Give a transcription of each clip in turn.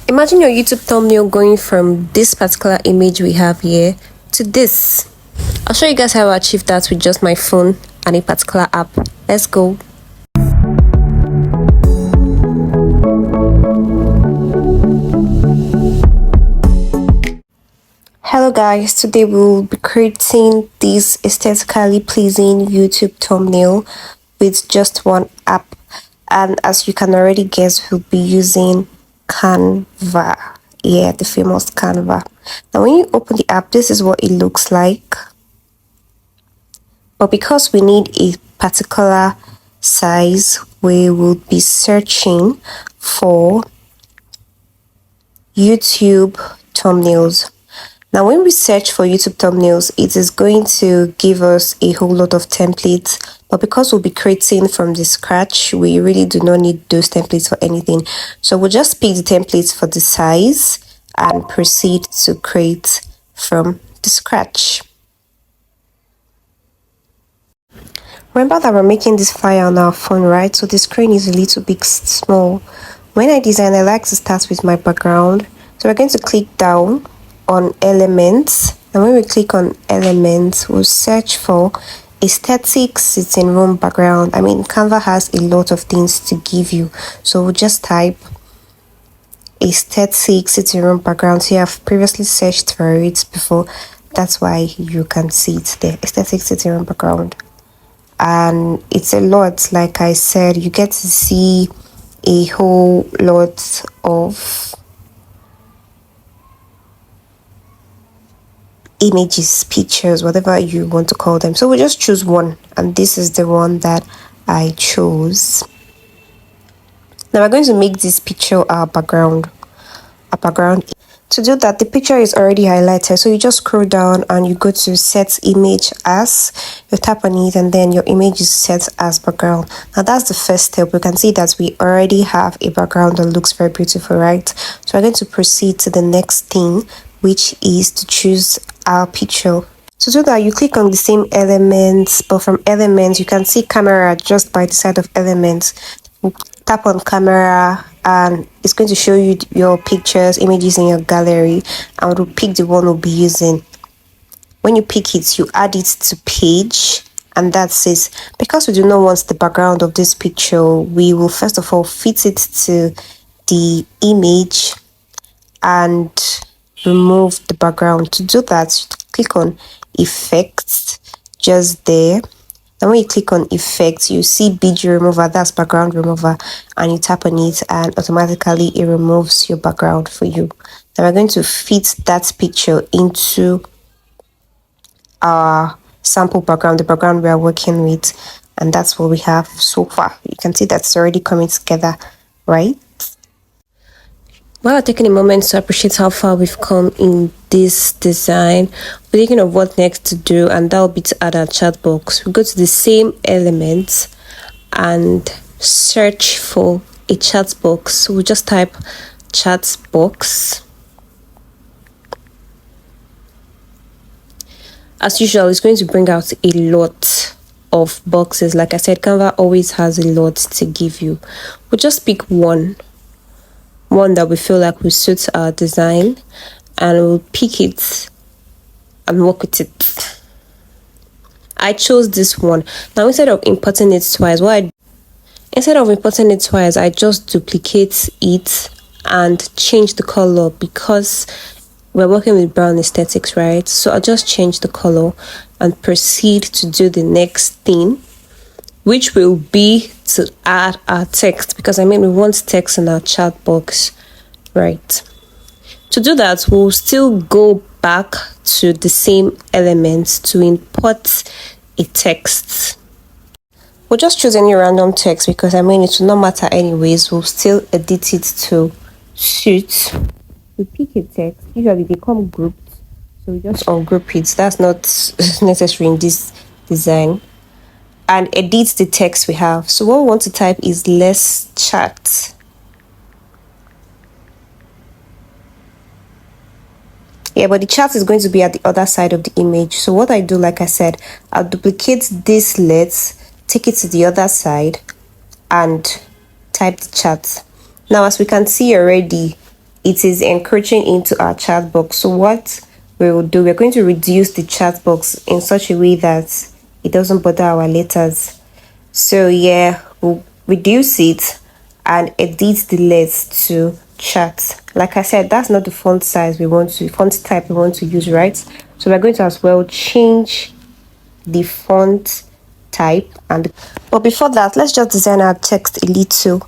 Imagine your YouTube thumbnail going from this particular image we have here to this. I'll show you guys how I achieved that with just my phone and a particular app. Let's go. Hello guys, today we'll be creating this aesthetically pleasing YouTube thumbnail with just one app, and as you can already guess, we'll be using Canva. Yeah, the famous Canva. Now when you open the app, this is what it looks like, but because we need a particular size, we will be searching for YouTube thumbnails. Now when we search for YouTube thumbnails, it is going to give us a whole lot of templates, but because we'll be creating from the scratch, we really do not need those templates for anything. So we'll just pick the templates for the size and proceed to create from the scratch. Remember that we're making this file on our phone, right? So the screen is a little bit small. When I design, I like to start with my background. So we're going to click down on elements, and when we click on elements, we'll search for aesthetic sitting room background. I mean, Canva has a lot of things to give you, so we'll just type aesthetic sitting room background. So I've previously searched for it before, that's why you can see it there, aesthetic sitting room background. And it's a lot, like I said, you get to see a whole lot of images, pictures, whatever you want to call them. So we'll just choose one, and this is the one that I chose. Now we're going to make this picture our background. To do that, the picture is already highlighted, so you just scroll down and you go to set image as, you tap on it, and then your image is set as background. Now that's the first step. We can see that we already have a background that looks very beautiful, right? So we're going to proceed to the next thing, which is to choose our picture. To do that, you click on the same elements, but from elements you can see camera just by the side of elements. We'll tap on camera and it's going to show you your pictures, images in your gallery, and we'll pick the one we'll be using. When you pick it, you add it to page, and that's it. Because we do not want the background of this picture, we will first of all fit it to the image and remove the background. To do that, click on effects just there, and when you click on effects, you see BG remover, that's background remover, and you tap on it and automatically it removes your background for you. Now we're going to fit that picture into our sample background, the background we are working with, and that's what we have so far. You can see that's already coming together, right? While taking a moment to appreciate how far we've come in this design, we're thinking of what next to do, and that will be to add our chat box. We go to the same elements and search for a chat box. We'll just type chat box. As usual, it's going to bring out a lot of boxes. Like I said, Canva always has a lot to give you. We'll just pick one that we feel like will suit our design, and we'll pick it and work with it. I chose this one. Now instead of importing it twice, I just duplicate it and change the color, because we're working with brown aesthetics, right? So I'll just change the color and proceed to do the next thing, which will be to add our text, because we want text in our chat box, right? To do that, we'll still go back to the same elements to import a text. We'll just choose any random text, because it will not matter anyways. We'll still edit it to suit. We pick a text. Usually they come grouped, so we just ungroup it. That's not necessary in this design. And edit the text we have. So what we want to type is less chat. Yeah, but the chat is going to be at the other side of the image. So what I do, like I said, I'll duplicate this let's, take it to the other side and type the chat. Now, as we can see already, it is encroaching into our chat box. So what we will do, we're going to reduce the chat box in such a way that it doesn't bother our letters. So yeah, we'll reduce it and edit the letters to chat. Like I said, that's not the font size font type we want to use, right? So we're going to as well change the font type. But before that, let's just design our text a little.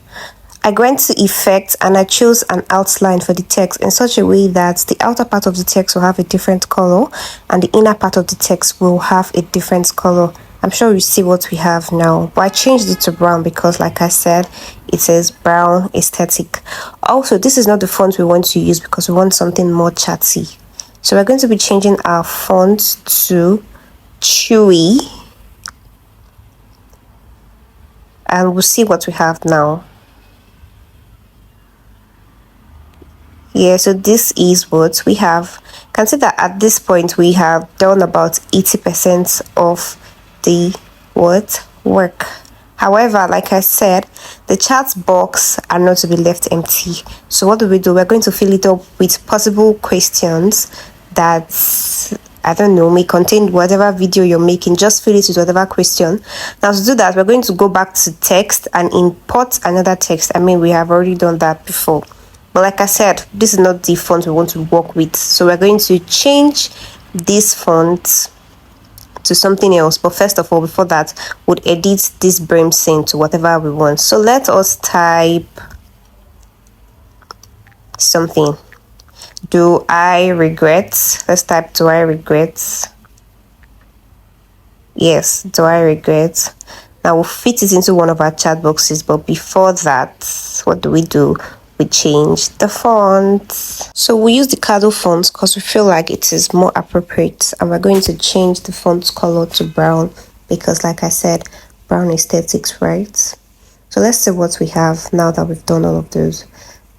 I went to effect and I chose an outline for the text in such a way that the outer part of the text will have a different color and the inner part of the text will have a different color. I'm sure you see what we have now, but I changed it to brown because, like I said, it says brown aesthetic. Also, this is not the font we want to use because we want something more chatty. So we're going to be changing our font to Chewy, and we'll see what we have now. Yeah, so this is what we have. Consider at this point we have done about 80% of the work. However, like I said, the chat box are not to be left empty. So what do? We're going to fill it up with possible questions that, I don't know, may contain whatever video you're making. Just fill it with whatever question. Now to do that, we're going to go back to text and import another text. I mean, we have already done that before. But like I said, this is not the font we want to work with. So we're going to change this font to something else. But first of all, before that, we'll edit this brim saying to whatever we want. So let us type something. Do I regret? Let's type, do I regret? Yes, do I regret? Now we'll fit it into one of our chat boxes. But before that, what do? We change the font. So we use the Cado font because we feel like it is more appropriate, and we're going to change the font color to brown because, like I said, brown aesthetics, right? So let's see what we have now that we've done all of those.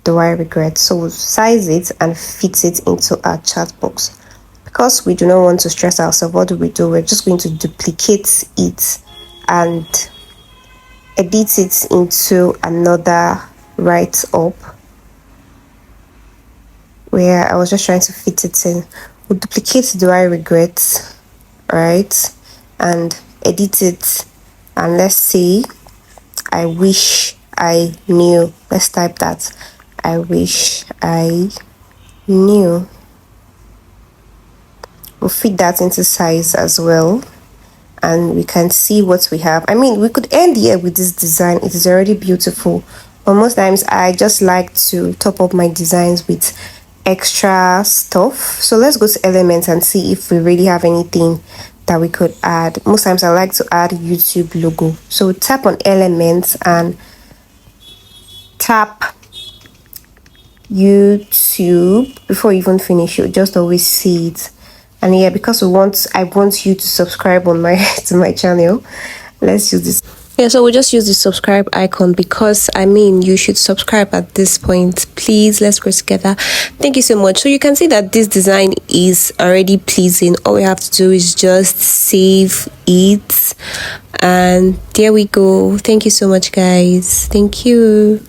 Do I regret? So we'll size it and fit it into our chat box. Because we do not want to stress ourselves, what do? We're just going to duplicate it and edit it into another write up where I was just trying to fit it in. We'll duplicate do I regret, right, and edit it, and let's say I wish I knew. Let's type that. I wish I knew. We'll fit that into size as well, and we can see what we have. I mean, we could end here with this design. It is already beautiful, but most times I just like to top up my designs with extra stuff. So let's go to elements and see if we really have anything that we could add. Most times I like to add YouTube logo. So tap on elements and tap YouTube. Before you even finish, you just always see it. And yeah, because I want you to subscribe on my to my channel, let's use this. Yeah, so we'll just use the subscribe icon because, I mean, you should subscribe at this point. Please, let's grow together. Thank you so much. So you can see that this design is already pleasing. All we have to do is just save it. And there we go. Thank you so much, guys. Thank you.